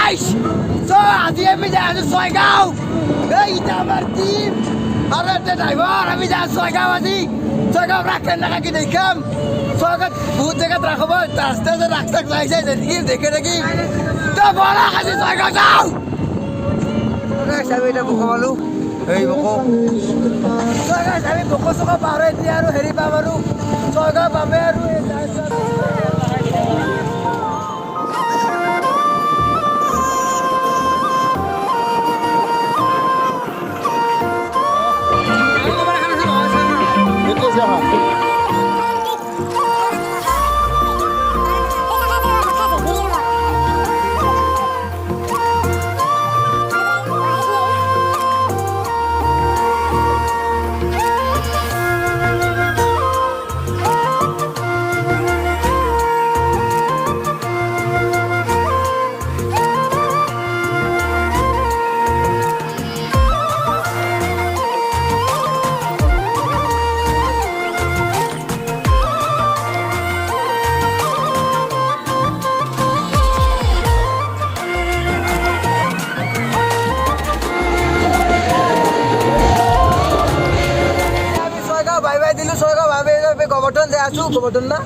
guys so আজি আমি যাই আছো ছয়গাঁও এইটা আমার টিম আর একটা ড্রাইভার আমি যাই ছয়গাঁও আজি ছয়গাঁও রাখেন না কি দেখাম ছয়গাঁও বহুত জায়গা রাখবো রাস্তা যে রাস্তা যাইছে দেখি দেখে দেখি তো বলা আজি ছয়গাঁও যাও গাইস আমি এটা বুক পালো এই বুক ছয়গাঁও আমি বুক চক পারে এতিয়া আৰু হেৰি পাম আৰু ছয়গাঁও পামে আৰু গোবৰ্ধন যাই আছো গোবৰ্ধন না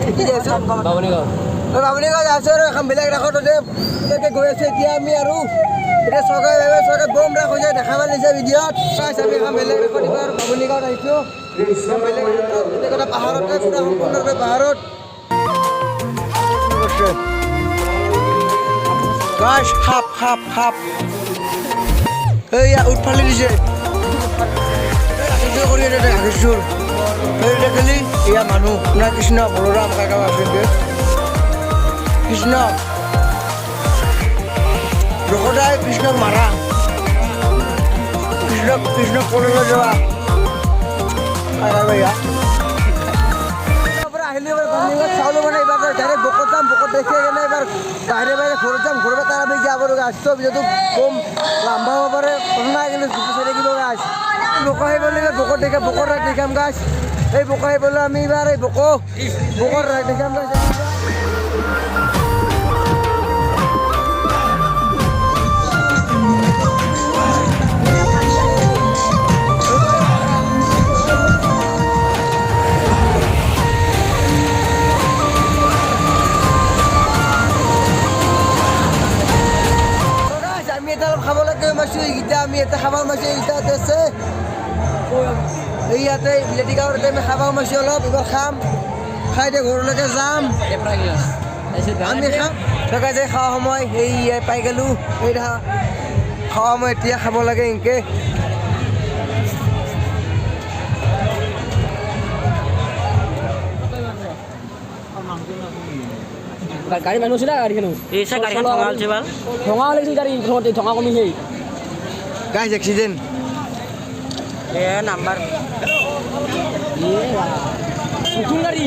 কি যাই আছো বাবুনিগাঁও যাই আছো আৰু এখন বেলেগ ৰাখোঁতে গৈ আছো এতিয়া আমি আৰু এতিয়া চৰকাৰে বম ৰাখ হৈছে দেখা পাই দিছে ভিডিঅ'ত আমি এখন বেলেগ ৰাখোঁ দিব আৰু বাবুনিগাঁৱত আহিছোঁ বেলেগ পাহাৰতে পুৰা সম্পূৰ্ণৰূপে পাহাৰত গাছ সাপ সাপ সাপ এইয়া উৎফালি দিছে কৰি আহিছোঁ দেখলি এয়া মানুহ না কৃষ্ণ বলোৰাম কাকা আছে কৃষ্ণ ৰসদাই কৃষ্ণক মাৰা কৃষ্ণক কলেজলৈ যোৱা আহিলে চাউলো মানে এইবাৰ ডাইৰেক্ট বকত যাম বকত দেখি কেনে এইবাৰ বাহিৰে বাহিৰে ঘৰত যাম ঘৰৰ পৰা তাৰ আমি যাব লগা আছোঁ যিহেতু কম লাম্বা হ'ব পাৰে নাই কিন্তু চাই থাকিব গাছ বোকা আহিব লাগে বকত দেখে বকৰ ৰাইড দেখাম গাছ এই বোকা আহিবলৈ আমি এইবাৰ এই বকৰ ৰাইড দেখাম গাছ খাব লাগে মাছো এইকেইটা আমি এটা খাব মাছো এইকেইটা আছে এই ইয়াতে বিলেতি গাঁৱতে আমি খাব মাছো অলপ এইবাৰ খাম খাই দিয়ে ঘৰলৈকে যাম আমি খাম থকা যে খোৱা সময় এই পাই গ'লোঁ এই দেখা খোৱা সময় এতিয়া খাব লাগে এনেকৈ গাড়ী মানুহ আছিলে গাড়ীখন এই চাই গাড়ীখন ঠঙা হৈছে ভাল ঠঙা লাগিছিল গাড়ী ঠঙা কমি সেই গাইজ এক্সিডেণ্ট এ নাম্বাৰ নতুন গাড়ী